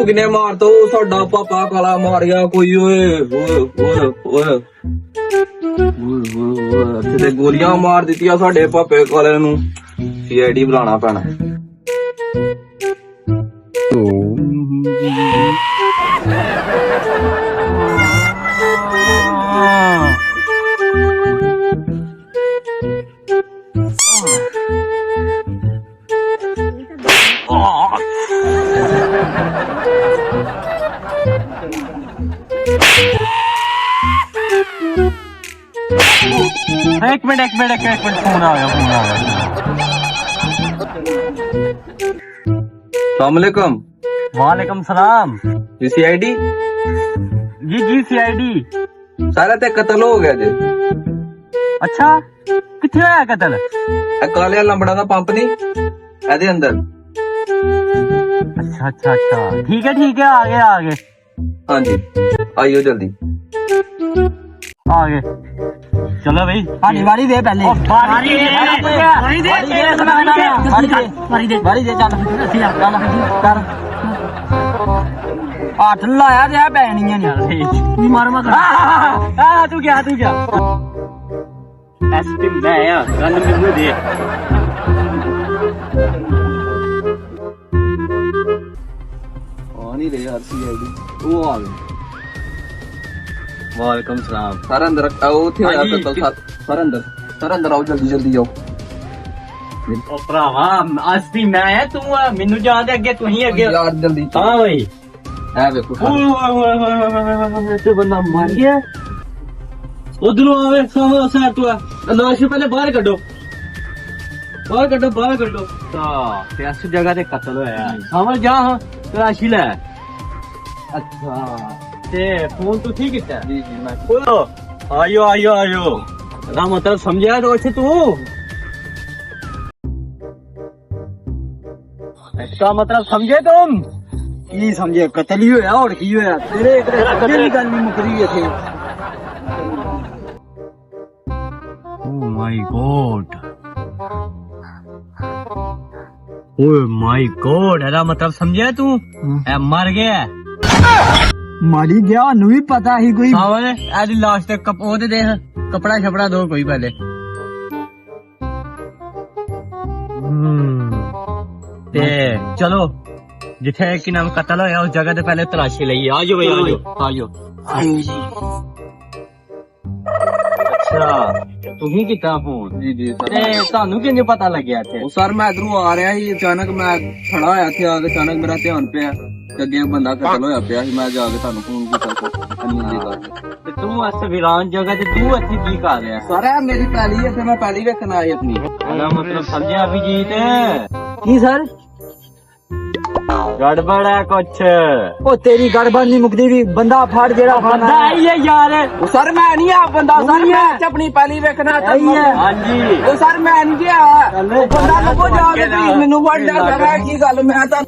ਤੈਨੂੰ ਕਿਨੇ ਮਾਰਤਾ? ਉਹ ਸਾਡਾ ਪਾਪਾ ਕਾਲਾ ਮਾਰਿਆ ਕੋਈ। ਓਏ ਓਏ ਓਏ ਓਏ ਇੱਥੇ ਤੇ ਗੋਲੀਆਂ ਮਾਰ ਦਿੱਤੀਆਂ ਸਾਡੇ ਪਾਪੇ ਕਾਲੇ ਨੂੰ। CID ਬੁਲਾਣਾ ਪੈਣਾ। एक मिनट फोन आ गया। अस्सलामुअलैकुम। वालेकुम सलाम। CID जी CID। सारा ते कत्ल हो गया जी। अच्छा किथे होया कत्ल? काले लंबड़ा दा पंप नी एदे अंदर। अच्छा ठीक है आ गए। हाँ जी आइयो जल्दी। आ गए चलो भाई। बारी दे पहले। बारी दे चल कर। हाथ लाया जा पैनियां नहीं मार तू क्या SP मैं यार गन मेनू दे। नहीं रहे यार CID वो आ गए। वालेकुम सलाम। सर अंदर आओ थे यार कत्ल सर अंदर आओ जल्दी आओ। ओ भरावा SP मैं है तू मेनू जान दे अगे तू ही अगे यार जल्दी। हां भाई है देखो तो बंदा मर गया। उधरों आवे सामने से तू लाश पहले बाहर कड्डो। तो ऐसी जगह ते कत्ल होया समझ जा। हां तलाशी ले। अच्छा ते फोन तू ठीक है? जी मैं बोलो आयो ना मतलब समझा तो अच्छे तू इसका मतलब समझे तुम? की समझे कत्ल ही होया और की होया तेरे कत्ल गल नहीं मुकरी है थे। ओह माय गॉड ऐसा मतलब समझे तू? ए मर गया मारी गया नु भी पता ही कोई। सावल ऐसी लाश ते ओ ते देख कपड़ा छपड़ा दो कोई पहले। ते चलो जिथे कि नाम कत्ल होया उस जगह ते पहले तलाशी लईए। आजो भाई आजो जी। अच्छा तू ही किता फोन? जी सर। ते तानू किंज पता लगया थे? वो सर मैं इधरों आ रहा ही अचानक मैं खड़ा होया थे आगे अचानक मेरा ध्यान पे अगे बंदा कत्ल होया पिया मैं जाके तानू फोन कीता। ते तू ऐसे वीरान जगह ते तू इत्थे की कर रहा? सर है मेरी पहली है फिर मैं पहली वेखन आई अपनी। ऐसा मतलब समझे अभिजीत? की सर गड़बड़ है कुछ। ओ तेरी गड़बड़ नहीं मुकदी भी बंदा फाड़ जेड़ा बंदा आई है यार। वो सर मैं नहीं आ बंदा सर मैं अपनी पहली वेखना हाँ जी वो सर मैं नहीं गया बंदा लगो जाके प्लीज मेनू वड्डा सर है की गल मैं तो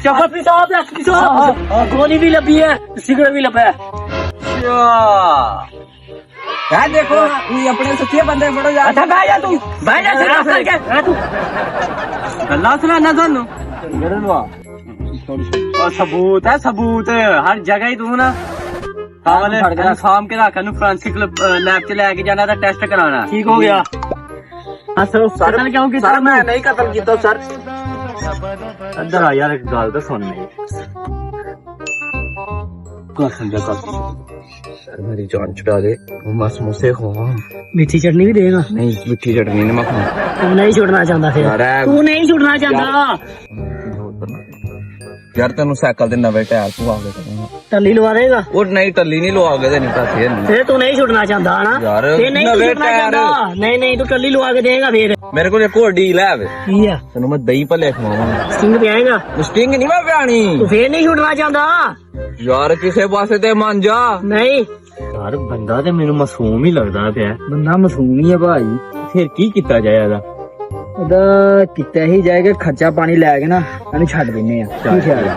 चपटी साहब गोली भी लगी है सिगरेट भी लगा है। यार देखो ये अपने सच्चे बंदे फड़ो यार। अच्छा बैठ जा तू बैठ जा तू गल्ला सुनाना सानू। और सबूत है सबूत हर जगह ही तू ना शाम के रख फ्रांसिक लैब च लेके जाना था टेस्ट कराना। ठीक हो गया? सर क्यों किया? सर मैं नहीं कत्ल किया सर। अंदर आ यार एक गल तो सुन नहीं सर मेरी जान छुड़ा दे मैं समोसे खावा। मीठी चटनी भी देगा? नहीं मिठी चटनी नहीं मैं खाऊं। तू नहीं छुड़ना चाहता फिर? तू नहीं छुड़ना चाहता? यार तेन साइकिल के नवे टायर पवा के दूंगा। टल्ली लगा देगा? वो नहीं टल्ली नहीं लवा के देनी पैसे फिर तू नहीं छुड़ना चाहता ना यार? फिर नहीं नवे छुड़ना टायर चाहता? नहीं तू टल्ली लगा के देगा फिर? मेरे को एक और डील है तेन मैं दही भले खवावा। स्टिंग पियाएगा? स्टिंग नहीं मैं पियानी। तू फिर नहीं छुड़ना चाहता? यार किसे पासे ते मान जा। नहीं यार बंदा ते मेनू मासूम ही लगदा पिया। बंदा मासूम ही है भाई। फिर की कीता जाए ਇਹਦਾ? ਉਹਦਾ ਕੀਤਾ ਹੀ ਜਾਏਗਾ ਖਰਚਾ ਪਾਣੀ ਲੈ ਕੇ ਨਾ ਇਹਨੂੰ ਛੱਡ ਦਿੰਨੇ ਆ। ਕੀ ਖਿਆਲ ਹੈ?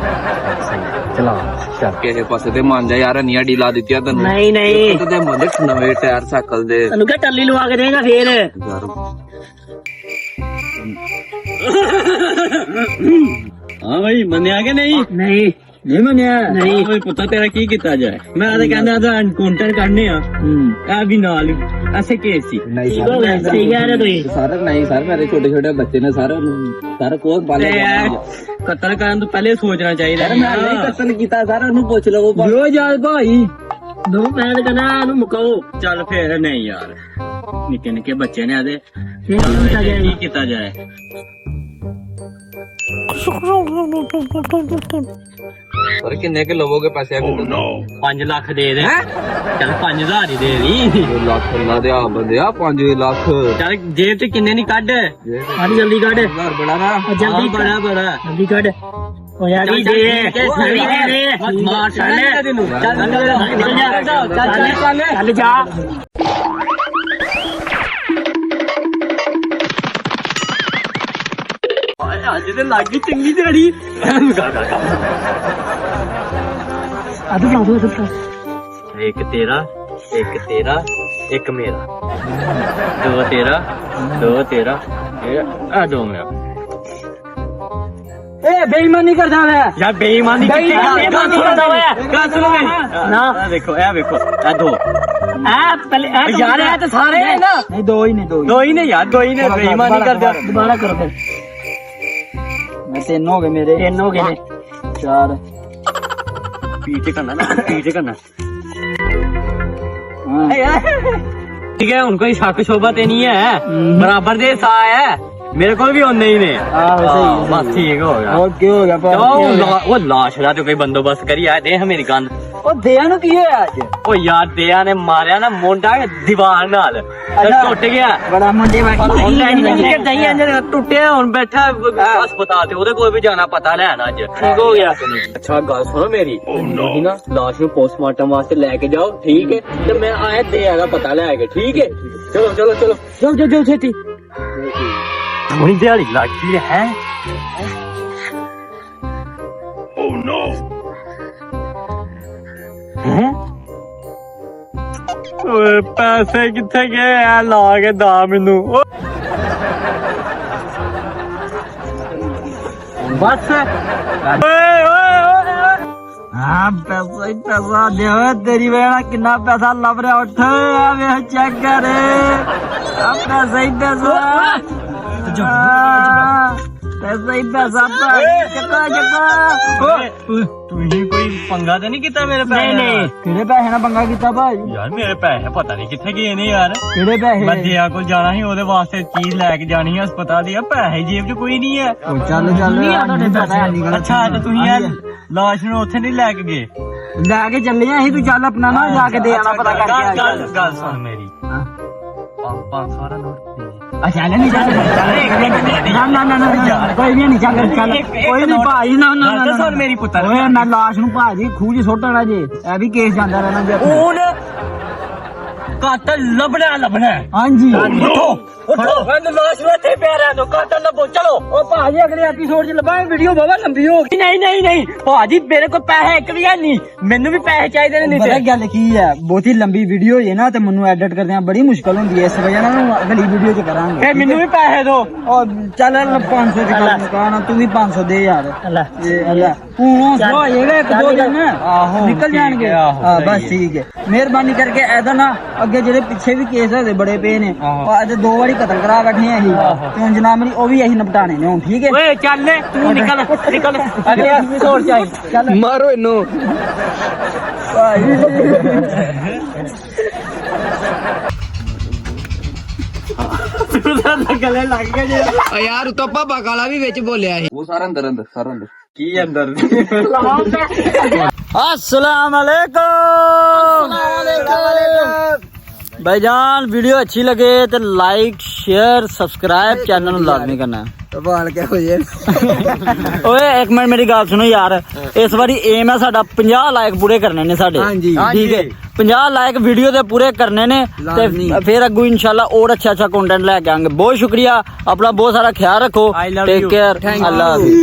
चला चल किसे पासे ते मान जा यार नीया डीला दित्तिया तन्नू। नहीं ते मलिक नवे टायर साइकिल दे ਤੈਨੂੰ ਕਿਹਾ ਟੱਲੀ ਲਵਾ ਕੇ ਦੇਗਾ ਫੇਰ? यार ਹਾਂ ਬਈ ਮੰਨਿਆ ਕਿ ਨਹੀਂ? ਨਹੀਂ ਨਹੀਂ ਮੰਨਿਆ ਨਹੀਂ ਬਈ ਪੁੱਤਾ ਤੇਰਾ ਕੀ ਕੀਤਾ ਜਾਏ? ਮੈਂ ਤਾਂ ਕਹਿੰਦਾ ਤਾਂ ਐਨਕਾਊਂਟਰ ਕਰਨੇ ਆ ਇਹ ਵੀ ਨਾਲ ਐਸੇ ਕੇਸ ਸੀ। ਨਹੀਂ ਸਹੀ ਕਹਿ ਰਹੇ ਤੁਸੀਂ। ਸਰ ਨਹੀਂ ਸਰ ਮੇਰੇ ਛੋਟੇ ਛੋਟੇ ਬੱਚੇ ਨੇ ਸਰ ਕੋਲ ਤੇ ਕਤਲ ਕਰਨ ਤੋਂ ਪਹਿਲੇ ਸੋਚਣਾ ਚਾਹੀਦਾ। ਮੈਂ ਨਹੀਂ ਕਤਲ ਕੀਤਾ ਸਰ ਉਹਨੂੰ ਪੁੱਛ ਲਵੋ ਜੋ ਯਾਰ ਭਾਈ ਦੋ ਮੈਂ ਤਾਂ ਕਹਿੰਦਾ ਇਹਨੂੰ ਮੁਕਾਓ। ਚੱਲ ਫੇਰ ਨਹੀਂ ਯਾਰ ਨਿੱਕੇ ਨਿੱਕੇ ਬੱਚੇ ਨੇ ਇਹਦੇ ਕੀ ਕੀਤਾ ਜਾਏ? ਸਰ ਕਿੰਨੇ ਕਿ ਲਵੋਗੇ ਪੈਸੇ? 5 ਲੱਖ ਦੇ ਦੇ। ਚੱਲ 5000 ਹੀ ਦੇ ਦੀ। ਲੱਖ ਲਾ ਦੇ ਆ ਬੰਦਿਆ 5 ਲੱਖ। ਚੱਲ ਜੇਬ ਤੇ ਕਿੰਨੇ ਨਹੀਂ ਕੱਢ। ਅੱਜ ਜਲਦੀ ਕੱਢ। ਘਰ ਬੜਾ ਨਾ ਜਲਦੀ ਬੜਾ ਬੜਾ ਜਲਦੀ ਕੱਢ। ਓ ਯਾਰ ਚੱਲ ਦੇ ਮਾਰ ਚੱਲ ਤੈਨੂੰ। ਚੱਲ ਨਿਕਲ ਜਾ। ਚੱਲ ਜਾ। ਅੱਜ ਤੇ ਲੱਗੀ ਚੰਗੀ ਦਿਹਾੜੀ। ਅਦੂ ਲਾ ਦੋ ਇੱਕ ਤੇਰਾ ਇੱਕ ਮੇਰਾ। ਦੋ ਤੇਰਾ ਇਹ ਦੋ ਮੇਰਾ। ਏ ਬੇਈਮਾਨੀ ਕਰਦਾ ਵੇ ਯਾਰ ਬੇਈਮਾਨੀ ਬੇਈਮਾਨੀ ਕਰਦਾ ਵੇ। ਗੱਲ ਸੁਣੋ ਨਾ ਇਹ ਦੇਖੋ ਇਹ ਦੋ ਪਹਿਲੇ ਯਾਰ ਇਹ ਤਾਂ ਸਾਰੇ ਹੈ ਨਾ। ਨਹੀਂ ਦੋ ਹੀ ਨੇ ਦੋ ਹੀ ਨੇ ਯਾਰ ਬੇਈਮਾਨੀ ਕਰਦਾ। ਦੁਬਾਰਾ ਕਰੋ ਫਿਰ। ਮੈਂ ਤਿੰਨ ਹੋ ਗਏ ਮੇਰੇ। ਤਿੰਨ ਹੋ ਗਏ ਨੇ। 4 ਪੀछे करना। ਹਾਂ ठीक है उनको शक शोभा ते नहीं है बराबर दे सा है मेरे को भी उन्ने ही ने। सही बस ठीक हो गया। और क्या हो गया वो लाश का तो कोई बंदोबस्त करी आए दे मेरी गन। ਉਹ ਦਿਆਂ ਨੂੰ ਕੀ ਹੋਇਆ ਅੱਜ? ओ यार दया ने मारिया ना मुंडा दीवार नाल टुट गया। ਬੜਾ ਮੁੰਡੇ टुटिया हुन बैठा अस्पताल ते ओदे कोल भी जाना पता लैन अज। ठीक हो गया। अच्छा गल सुनो मेरी ना लाश नु पोस्टमार्टम वास्ते लेके जाओ ठीक है ते मैं आया दया दा पता लेके ठीक है। चलो जो छेती थोड़ी दिहाड़ी लगी है। ਓਏ ਪੈਸੇ ਕਿੱਥੇ ਗਏ ਆ ਲਾ ਕੇ ਦਾ ਮੈਨੂੰ। ਬਸ ਹਾਂ ਪੈਸਾ ਹੀ ਪੈਸਾ ਦੇ ਤੇਰੀ ਵੇਣਾ ਕਿੰਨਾ ਪੈਸਾ ਲੱਭ ਰਿਹਾ। ਉੱਠ ਆ ਵੇਖ ਚੈੱਕ ਕਰ ਆ ਪੈਸਾ ਹੀ ਪੈਸਾ ਪੈਸਾ ਹੀ ਪੈਸਾ ਕਿੱਤਾ ਤੁਸੀਂ ਕੋਈ ਪੰਗਾ ਤਾਂ ਨਹੀਂ ਕੀਤਾ ਮੇਰੇ ਪੈਸੇ? ਨਹੀਂ ਕਿਹੜੇ ਪੈਸੇ ਨਾਲ ਪੰਗਾ ਕੀਤਾ ਭਾਈ? ਯਾਰ ਮੇਰੇ ਪੈਸੇ ਪਤਾ ਨਹੀਂ ਕਿੱਥੇ ਗਏ ਨੇ ਯਾਰ। ਕਿਹੜੇ ਪੈਸੇ? ਮੈਂ ਦਿਆ ਕੋਲ ਜਾਣਾ ਸੀ ਉਹਦੇ ਵਾਸਤੇ ਚੀਜ਼ ਲੈ ਕੇ ਜਾਣੀ ਹੈ ਹਸਪਤਾਲ ਦੀ। ਪੈਸੇ ਜੇਬ 'ਚ ਕੋਈ ਨਹੀਂ ਹੈ। ਚੱਲ ਅੱਛਾ ਤੇ ਤੁਸੀਂ ਯਾਰ ਲਾਸ਼ ਨੂੰ ਉੱਥੇ ਨਹੀਂ ਲੈ ਕੇ ਗਏ? ਲੈ ਕੇ ਚੱਲੇ ਆ ਅਸੀਂ। ਤੂੰ ਚੱਲ ਆਪਣਾ ਨਾ ਜਾ ਕੇ ਦੇ ਆਣਾ ਪਤਾ ਕਰਕੇ। ਗੱਲ ਸੁਣ ਮੇਰੀ 500 ਦਾ ਨੋਟ ਦੇ। ਅੱਛਾ ਨਹੀਂ ਚੱਲ ਨਾ ਕੋਈ ਨਹੀਂ ਚੱਲ ਕੋਈ ਨਹੀਂ ਭਾਈ ਨਾ ਸੁਣ ਮੇਰੀ ਪੁੱਤਰ ਓਏ ਮੈਂ ਲਾਸ਼ ਨੂੰ ਭਾਜੀ ਖੂਹ 'ਚ ਸੁੱਟਣਾ ਜੇ ਇਹ ਵੀ ਕੇਸ ਜਾਂਦਾ ਰਹਿਣਾ ਜੇ। ਹੁਣ ਕਾਤਲ ਲੱਭਣਾ। ਹਾਂਜੀ ਉਠੋ ਲਾਸ਼ ਇੱਥੇ ਪਿਆ ਰਹਿਣ ਦੋ। ਕਾਤਲ ਲੱਭੋ ਚਲੋ। ਉਹ ਭਾਜੀ ਅਗਲੇ ਐਪੀਸੋਡ 'ਚ ਲੱਭਾਂਗੇ। ਵੀਡੀਓ ਬਾਬਾ ਲੰਬੀ ਹੋ ਗਈ। ਨਹੀਂ ਭਾਜੀ ਮੇਰੇ ਕੋਲ ਪੈਸੇ ਇੱਕ ਵੀ ਹੈ ਨਹੀਂ। ਮੈਨੂੰ ਵੀ ਪੈਸੇ ਚਾਹੀਦੇ ਨੇ। ਨਹੀਂ ਪਤਾ ਗੱਲ ਕੀ ਹੈ ਬਹੁਤੀ ਲੰਬੀ ਵੀਡੀਓ ਹੈ ਨਾ ਤੇ ਮੈਨੂੰ ਐਡਿਟ ਕਰਦਿਆਂ ਬੜੀ ਮੁਸ਼ਕਲ ਹੁੰਦੀ ਹੈ। ਇਸ ਵਜ੍ਹਾ ਨਾਲ ਅਗਲੀ ਵੀਡੀਓ 'ਚ ਕਰਾਂਗੇ। ਫੇਰ ਮੈਨੂੰ ਵੀ ਪੈਸੇ ਦਿਓ। ਉਹ ਚੱਲ 500 ਦੀ ਗੱਲ ਮੁਕਾਣਾ। ਤੂੰ ਵੀ 500 ਦੇ ਯਾਰ। ਲੈ ਤੂੰ ਹੋ ਜਾਏਗਾ ਇੱਕ ਦੋ ਦਿਨ ਨਿਕਲ ਜਾਣਗੇ। ਹਾਂ ਬਸ ਠੀਕ ਹੈ। ਮਿਹਰਬਾਨੀ ਕਰਕੇ ਐਦਾ ਨਾ ਅੱਗੇ ਜਿਹੜੇ ਪਿੱਛੇ ਵੀ ਕੇਸ ਹੋਏ ਬੜੇ ਪਏ ਨੇ ਅੱਜ 2 ਵਾਰੀ ਕਤਲ ਕਰਾ ਬੈਠੇ ਆ ਅਸੀਂ ਤੇ ਹੁਣ ਜਨਾਬ ਉਹ ਵੀ ਅਸੀਂ ਨਿਪਟਾਣੇ ਨੇ ਹੁਣ ਠੀਕ ਹੈ। ਓਏ ਚੱਲ ਤੂੰ ਨਿਕਲ ਅਗਲੇ ਐਪੀਸੋਡ 'ਚ ਆਈ। ਚੱਲ ਮਾਰੋ ਇਹਨੂੰ। ਗਲੇ ਲੱਗ ਗਏ ਜੇ। ਯਾਰ ਉਤੋਂ ਭਾਪਾ ਕਾਲਾ ਵੀ ਵਿੱਚ ਬੋਲਿਆ ਸੀ। ਉਹ ਸਾਰਾ ਅੰਦਰ ਕੀ ਅੰਦਰ अस्सलाम वालेकुम भाईजान। वीडियो अच्छी लगे तो लाइक शेयर सब्सक्राइब चैनल ਨੂੰ ਲਾਜ਼ਮੀ ਕਰਨਾ ਹੈ। ਬਾਲ ਕਿਆ ਹੋ ਜੇ। ਓਏ ਇੱਕ ਮਿੰਟ ਮੇਰੀ ਗੱਲ ਸੁਣੋ ਯਾਰ। ਇਸ ਵਾਰੀ ਏਮ ਹੈ ਸਾਡਾ 50 ਲਾਈਕ ਪੂਰੇ ਕਰਨੇ ਨੇ ਸਾਡੇ। ਹਾਂਜੀ। ਠੀਕ ਹੈ 50 ਲਾਈਕ ਵੀਡੀਓ ਦੇ ਪੂਰੇ ਕਰਨੇ ਨੇ ਤੇ ਫਿਰ ਅੱਗੂ ਇਨਸ਼ਾਅੱਲਾ ਹੋਰ ਅੱਛਾ ਕੰਟੈਂਟ ਲੈ ਕੇ ਆਵਾਂਗੇ। ਬਹੁਤ ਸ਼ੁਕਰੀਆ। ਆਪਣਾ ਬਹੁਤ ਸਾਰਾ ਖਿਆਲ ਰੱਖੋ। Take care. ਅੱਲਾ ਹਾਫਿਜ਼।